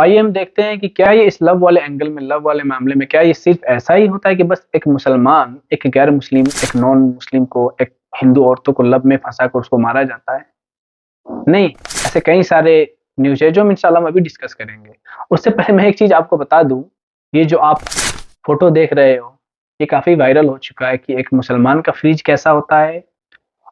आइए हम देखते हैं कि क्या ये इस लव वाले एंगल में, लव वाले मामले में, क्या ये सिर्फ ऐसा ही होता है कि बस एक मुसलमान, एक गैर मुस्लिम, एक नॉन मुस्लिम को, एक हिंदू औरतों को लव में फंसा कर उसको मारा जाता है? नहीं, ऐसे कई सारे न्यूज़ है जो हम इंशाल्लाह हम अभी डिस्कस करेंगे। उससे पहले मैं एक चीज़ आपको बता दूँ, ये जो आप फ़ोटो देख रहे हो, ये काफ़ी वायरल हो चुका है कि एक मुसलमान का फ्रिज कैसा होता है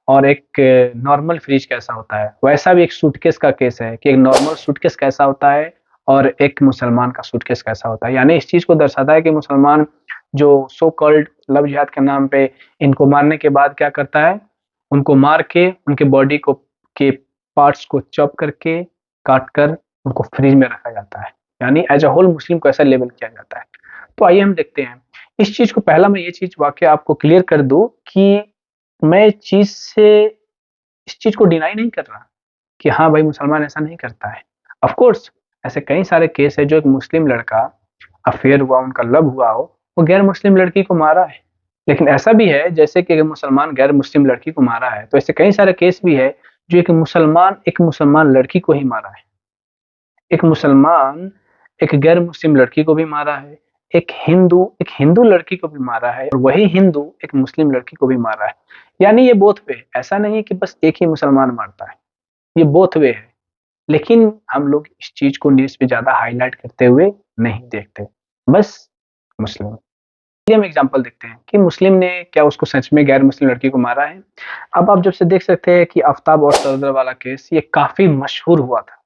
और एक नॉर्मल फ्रिज कैसा होता है। वैसा भी एक सूटकेस का केस है कि एक नॉर्मल सूटकेस कैसा होता है और एक मुसलमान का सूटकेस कैसा होता है। यानी इस चीज़ को दर्शाता है कि मुसलमान जो सो कॉल्ड लव जिहाद के नाम पे इनको मारने के बाद क्या करता है, उनको मार के उनके बॉडी को के पार्ट्स को चॉप करके, काट कर उनको फ्रिज में रखा जाता है। यानी एज अ होल मुस्लिम को ऐसा लेबल किया जाता है। तो आइए हम देखते हैं इस चीज़ को। पहला मैं ये चीज़ वाक़या आपको क्लियर कर दूँ कि मैं इस चीज़ को डिनाई नहीं कर रहा कि हाँ भाई, मुसलमान ऐसा नहीं करता है। ऑफ कोर्स ऐसे कई सारे केस है जो एक मुस्लिम लड़का, अफेयर हुआ, उनका लव हुआ हो, वो गैर मुस्लिम लड़की को मारा है। लेकिन ऐसा भी है जैसे कि अगर मुसलमान गैर मुस्लिम लड़की को मारा है, तो ऐसे कई सारे केस भी है जो एक मुसलमान लड़की को ही मारा है। एक मुसलमान एक गैर मुस्लिम लड़की को भी मारा है, एक हिंदू लड़की को भी मारा है, और वही हिंदू एक मुस्लिम लड़की को भी मारा है। यानी ये बोथ वे, ऐसा नहीं कि बस एक ही मुसलमान मारता है, ये बोथ वे है। लेकिन हम लोग इस चीज को न्यूज पे ज्यादा हाईलाइट करते हुए नहीं देखते, बस मुस्लिम। ये हम एग्जांपल देखते हैं कि मुस्लिम ने क्या उसको सच में गैर मुस्लिम लड़की को मारा है। अब आप जब से देख सकते हैं कि आफ्ताब और सरदर वाला केस ये काफी मशहूर हुआ था,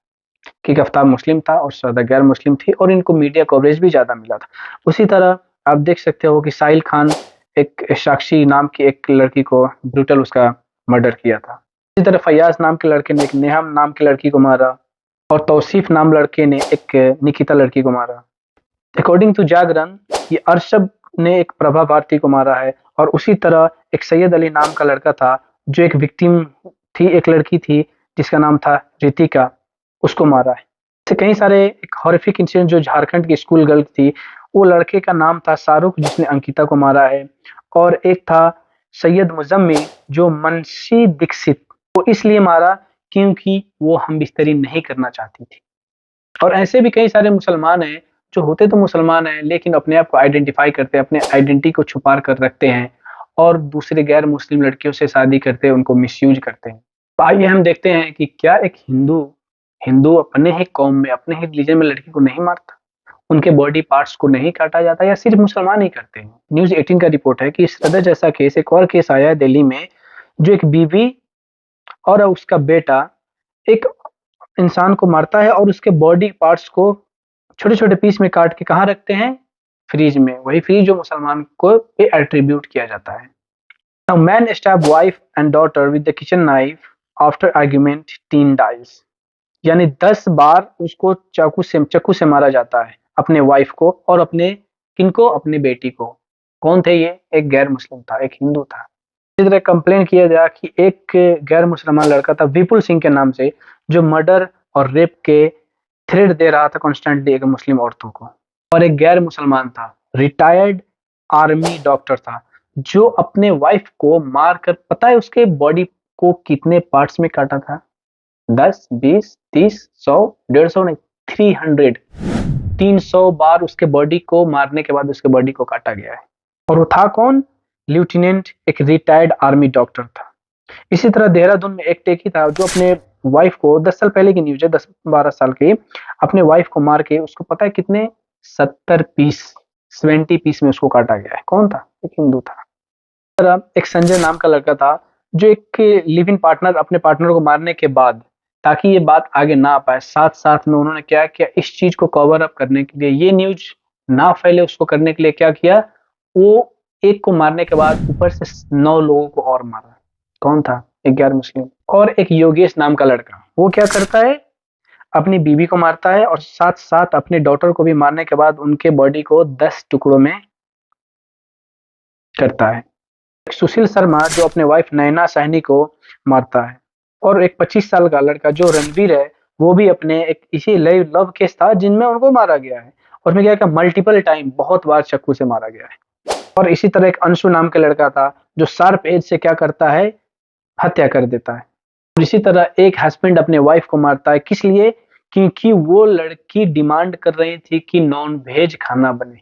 क्योंकि आफ्ताब मुस्लिम था और सरदर गैर मुस्लिम थी और इनको मीडिया कवरेज भी ज्यादा मिला था। उसी तरह आप देख सकते हो कि साहिल खान, एक साक्षी नाम की एक लड़की को ब्रूटल उसका मर्डर किया था। इसी तरह फैयाज नाम के लड़के ने एक नेहा नाम की लड़की को मारा, और तौसीफ नाम लड़के ने एक निकिता लड़की को मारा। अकॉर्डिंग टू जागरण, ये अरशद ने एक प्रभा भारती को मारा है, और उसी तरह एक सैयद अली नाम का लड़का था जो एक विक्टिम थी, एक लड़की थी जिसका नाम था रितिका, उसको मारा है। ऐसे कई सारे एक हॉरिफिक इंसिडेंट जो झारखंड की स्कूल गर्ल थी, वो लड़के का नाम था शाहरुख जिसने अंकिता को मारा है, और एक था सैयद मुजम्मिल जो मनसी दीक्षित को इसलिए मारा क्योंकि वो हम बिस्तरी नहीं करना चाहती थी। और ऐसे भी कई सारे मुसलमान हैं जो होते तो मुसलमान हैं लेकिन अपने आप को आइडेंटिफाई करते हैं, अपने आइडेंटिटी को छुपा कर रखते हैं और दूसरे गैर मुस्लिम लड़कियों से शादी करते हैं, उनको मिसयूज करते हैं। तो आइए हम देखते हैं कि क्या एक हिंदू हिंदू अपने ही कौम में, अपने ही रिलीजन में लड़की को नहीं मारता, उनके बॉडी पार्ट्स को नहीं काटा जाता, या सिर्फ मुसलमान ही करते हैं? न्यूज 18 का रिपोर्ट है कि इस सदर जैसा केस, एक और केस आया है दिल्ली में, जो एक बीवी और उसका बेटा एक इंसान को मारता है और उसके बॉडी पार्ट्स को छोटे छोटे पीस में काट के कहाँ रखते हैं? फ्रीज में। वही फ्रीज जो मुसलमान को पे एट्रीब्यूट किया जाता है। Now man stab wife and daughter with the kitchen knife after argument, teen dies। यानी 10 बार उसको चाकू से मारा जाता है, अपने वाइफ को और अपने किनको, अपने बेटी को। कौन थे ये? एक गैर मुस्लिम था, एक हिंदू था। इसी तरह कंप्लेन किया गया कि एक गैर मुसलमान लड़का था विपुल सिंह के नाम से, जो मर्डर और रेप के थ्रेट दे रहा था कॉन्स्टेंटली एक मुस्लिम औरतों को। और एक गैर मुसलमान था, रिटायर्ड आर्मी डॉक्टर था, जो अपने वाइफ को मारकर, पता है उसके बॉडी को कितने पार्ट्स में काटा था? 10, 20, 30, 100, 150 नहीं, 300, 300 बार उसके बॉडी को मारने के बाद उसके बॉडी को काटा गया है। और वो था कौन? लेफ्टिनेंट, एक रिटायर्ड आर्मी डॉक्टर था। इसी तरह देहरादून में एक टेकी था जो अपने वाइफ को, 10 साल पहले की न्यूज है, 10-12 साल की, अपने वाइफ को मार के उसको पता है कितने, 70 पीस, 70 पीस में उसको काटा गया है। कौन था? एक हिंदू था। इस तरह एक संजय नाम का लड़का था जो एक लिव इन पार्टनर, अपने पार्टनर को मारने के बाद, ताकि ये बात आगे ना आ पाए, साथ साथ में उन्होंने क्या किया, इस चीज को कवर अप करने के लिए, ये न्यूज ना फैले उसको करने के लिए क्या किया, वो एक को मारने के बाद ऊपर से 9 लोगों को और मारा। कौन था? एक गैर मुस्लिम। और एक योगेश नाम का लड़का, वो क्या करता है, अपनी बीवी को मारता है और साथ साथ अपने डॉटर को भी मारने के बाद उनके बॉडी को 10 टुकड़ों में करता है। एक सुशील शर्मा जो अपने वाइफ नैना सहनी को मारता है। और एक 25 साल का लड़का जो रणवीर है, वो भी अपने एक इसी लव केस था जिनमें उनको मारा गया है, और उसमें क्या क्या मल्टीपल टाइम, बहुत बार चाकू से मारा गया है। और इसी तरह एक अंशु नाम का लड़का था जो शार्प एज से क्या करता है, हत्या कर देता है। और इसी तरह एक हस्बैंड अपने वाइफ को मारता है, किस लिए? क्योंकि वो लड़की डिमांड कर रही थी कि नॉन वेज खाना बने।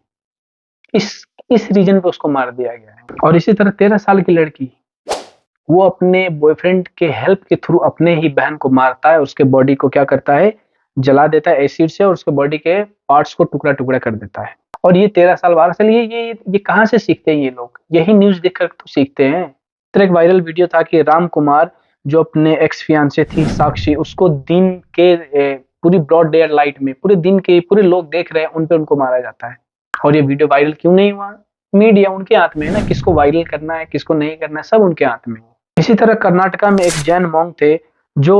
इस इस रीजन पे उसको मार दिया गया है। और इसी तरह 13 साल की लड़की, वो अपने बॉयफ्रेंड के हेल्प के थ्रू अपने ही बहन को मारता है, उसके बॉडी को क्या करता है, जला देता है एसिड से, और उसके बॉडी के पार्ट्स को टुकड़ा टुकड़ा कर देता है। और ये 13 साल 12 साल, ये कहाँ से सीखते हैं ये लोग? यही न्यूज देखकर तो सीखते हैं। तो एक वायरल वीडियो था कि राम कुमार जो अपने एक्स फियांसे थी साक्षी, उसको दिन के पूरी ब्रॉड डे लाइट में पूरे दिन के पूरे लोग देख रहे हैं, उन पे उनको मारा जाता है। और ये वीडियो वायरल क्यों नहीं हुआ? मीडिया उनके हाथ में है ना, किसको वायरल करना है किसको नहीं करना है, सब उनके हाथ में है। इसी तरह कर्नाटका में एक जैन मॉन्क थे जो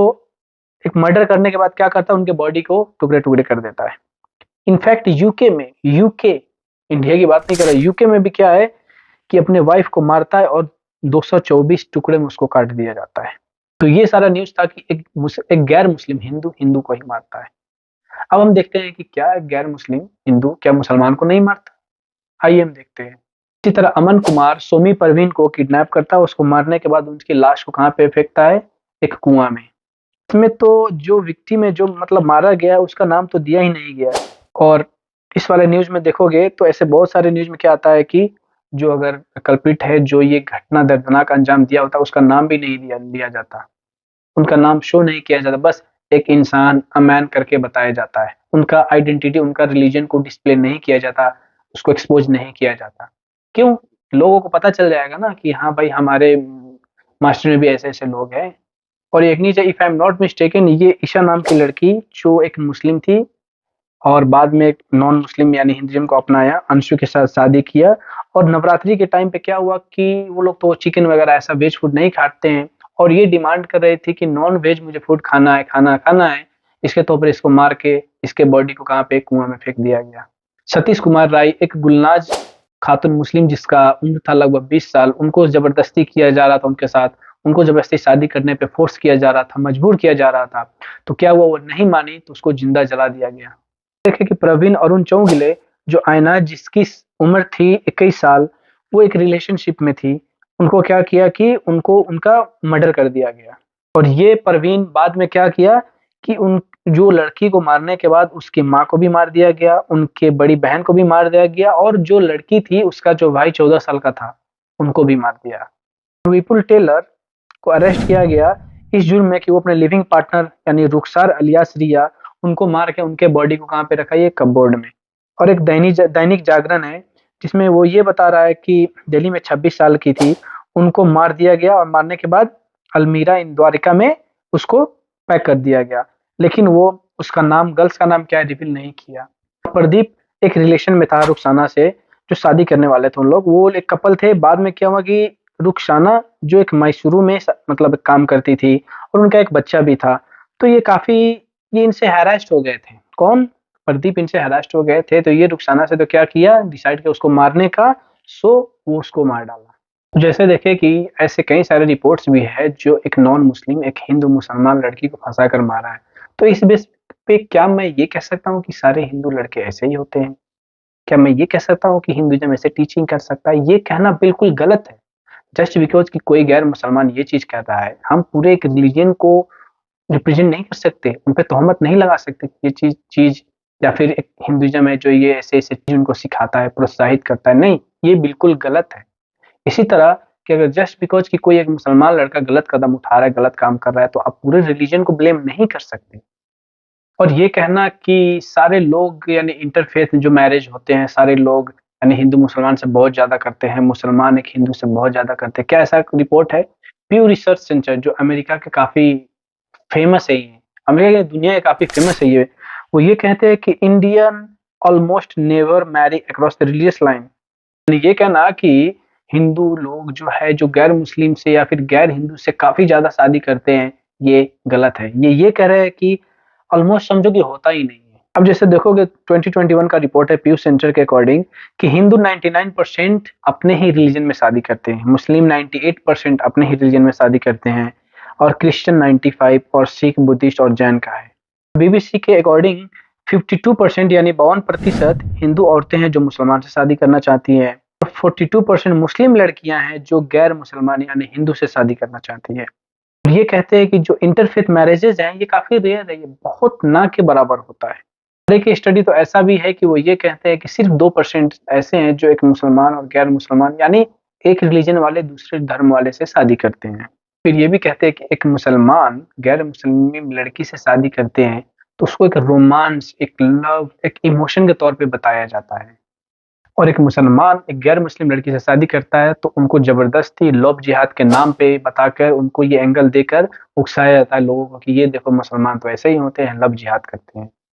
एक मर्डर करने के बाद क्या करता है, उनके बॉडी को टुकड़े टुकड़े कर देता है। इनफैक्ट यूके, इंडिया की बात नहीं कर रहा, यूके में भी क्या है कि अपने वाइफ को मारता है और 224 टुकड़े में उसको काट दिया जाता है। तो ये सारा न्यूज था कि एक गैर मुस्लिम हिंदू हिंदू को ही मारता है। अब हम देखते हैं कि क्या एक गैर मुस्लिम हिंदू क्या मुसलमान को नहीं मारता? आइए हम देखते हैं। इसी तरह अमन कुमार सोमी परवीन को किडनैप करता है, उसको मारने के बाद उसकी लाश को कहाँ पे फेंकता है? एक कुआं में। इसमें तो जो विक्टिम है, जो मतलब मारा गया है, उसका नाम तो दिया ही नहीं गया। और इस वाले न्यूज में देखोगे तो ऐसे बहुत सारे न्यूज में क्या आता है कि जो अगर कल्प्रिट है, जो ये घटना दर्दनाक अंजाम दिया होता है, उसका नाम भी नहीं लिया जाता, उनका नाम शो नहीं किया जाता, बस एक इंसान अमैन करके बताया जाता है। उनका आइडेंटिटी, उनका रिलीजन को डिस्प्ले नहीं किया जाता, उसको एक्सपोज नहीं किया जाता। क्यों? लोगों को पता चल जाएगा ना कि हाँ भाई, हमारे मास्टर में भी ऐसे ऐसे लोग हैं। और एक नीचे, if I am not mistaken, ये ईशा नाम की लड़की जो एक मुस्लिम थी और बाद में एक नॉन मुस्लिम यानी हिंदुइज्म को अपनाया, अंशु के साथ शादी किया। और नवरात्रि के टाइम पे क्या हुआ कि वो लोग तो चिकन वगैरह ऐसा वेज फूड नहीं खाते हैं, और ये डिमांड कर रहे थे कि नॉन वेज मुझे फूड खाना है, खाना है। इसके तौर पर इसको मार के इसके बॉडी को कहाँ पे, कुआं में फेंक दिया गया। सतीश कुमार राय, एक गुलनाज खातून मुस्लिम जिसका उम्र था लगभग 20 साल, उनको जबरदस्ती किया जा रहा था उनके साथ, उनको जबरदस्ती शादी करने पे फोर्स किया जा रहा था, मजबूर किया जा रहा था। तो क्या हुआ, वो नहीं मानी तो उसको जिंदा जला दिया गया। देखे कि प्रवीण अरुण चौगले, जो आयना जिसकी उम्र थी 21 साल, वो एक रिलेशनशिप में थी, उनको क्या किया कि उनको उनका मर्डर कर दिया गया। और ये प्रवीण बाद में क्या किया कि उन जो लड़की को मारने के बाद उसकी माँ को भी मार दिया गया, उनके बड़ी बहन को भी मार दिया गया, और जो लड़की थी उसका जो भाई 14 साल का था, उनको भी मार दिया। विपुल टेलर को अरेस्ट किया गया इस जुर्म में कि वो अपने लिविंग पार्टनर यानी रुखसार अलियास रिया, उनको मार के उनके बॉडी को कहाँ पे रखा, ये कपबोर्ड में। और एक दैनिक जागरण है जिसमें वो ये बता रहा है कि दिल्ली में 26 साल की थी, उनको मार दिया गया, और मारने के बाद अलमीरा इन द्वारिका में उसको पैक कर दिया गया। लेकिन वो उसका नाम, गर्ल्स का नाम क्या है, रिवील नहीं किया। प्रदीप एक रिलेशन में था रुखसाना से, जो शादी करने वाले थे उन लोग, वो एक कपल थे। बाद में क्या हुआ कि रुखसाना जो एक मैसूरू में मतलब काम करती थी, और उनका एक बच्चा भी था। तो ये इनसे हैरेस्ड हो गए थे। कौन? प्रदीप इनसे हैरेस्ड हो गए थे। तो ये रुखसाना से तो क्या किया, डिसाइड किया उसको मारने का। सो वो उसको मार डाला। तो जैसे देखे कि ऐसे कई सारे रिपोर्ट्स भी है जो एक नॉन मुस्लिम, एक हिंदू मुसलमान लड़की को फंसा कर मारा है। तो इस बेस पे क्या मैं ये कह सकता हूँ कि सारे हिंदू लड़के ऐसे ही होते हैं? क्या मैं ये कह सकता हूँ कि हिंदुइज्म ऐसे टीचिंग कर सकता है? ये कहना बिल्कुल गलत है। जस्ट बिकॉज कि कोई गैर मुसलमान ये चीज कह रहा है, हम पूरे एक रिलीजन को रिप्रेजेंट नहीं कर सकते, उन पे तोहमत नहीं लगा सकते कि ये चीज या फिर एक हिंदुइज्म है जो ये ऐसे ऐसे चीज उनको सिखाता है, प्रोत्साहित करता है। नहीं, ये बिल्कुल गलत है। इसी तरह कि अगर जस्ट बिकॉज कि कोई एक मुसलमान लड़का गलत कदम उठा रहा है, गलत काम कर रहा है, तो आप पूरे रिलीजन को ब्लेम नहीं कर सकते। और ये कहना कि सारे लोग यानी इंटरफेथ जो मैरिज होते हैं, सारे लोग यानी हिंदू मुसलमान से बहुत ज्यादा करते हैं, मुसलमान एक हिंदू से बहुत ज्यादा करते हैं, क्या ऐसा रिपोर्ट है? प्यू रिसर्च सेंटर जो अमेरिका के काफी फेमस है, ये अमेरिका की दुनिया के काफी फेमस है, ये वो ये कहते हैं कि Indian almost never marry across the religious line. यानी ये कहना कि हिंदू लोग जो है, जो गैर मुस्लिम से या फिर गैर हिंदू से काफी ज्यादा शादी करते हैं, ये गलत है। ये कह रहे हैं कि ऑलमोस्ट समझो कि होता ही नहीं है। अब जैसे देखोगे 2021 का रिपोर्ट है पीयू सेंटर के अकॉर्डिंग कि हिंदू 99% अपने ही रिलीजन में शादी करते हैं, मुस्लिम 98% अपने ही रिलीजन में शादी करते हैं, और क्रिश्चियन 95, और सिख, बुद्धिस्ट और जैन का है। बीबीसी के अकॉर्डिंग 52% यानी 52% हिंदू औरतें हैं जो मुसलमान से शादी करना चाहती हैं, और 42% मुस्लिम लड़कियां हैं जो गैर मुसलमान यानी हिंदू से शादी करना चाहती है। और ये कहते हैं कि जो इंटरफेथ मैरिजेज हैं ये काफ़ी रेयर है, ये बहुत ना के बराबर होता है। और एक स्टडी तो ऐसा भी है कि वो ये कहते हैं कि सिर्फ़ 2% ऐसे हैं जो एक मुसलमान और गैर मुसलमान यानी एक रिलीजन वाले दूसरे धर्म वाले से शादी करते हैं। फिर ये भी कहते हैं कि एक मुसलमान गैर मुस्लिम लड़की से शादी करते हैं, तो उसको एक रोमांस, एक लव, एक इमोशन के तौर पे बताया जाता है। और एक मुसलमान एक गैर मुस्लिम लड़की से शादी करता है, तो उनको ज़बरदस्ती लव जिहाद के नाम पे बताकर उनको ये एंगल देकर उकसाया जाता है लोगों को कि ये देखो मुसलमान तो ऐसे ही होते हैं, लव जिहाद करते हैं।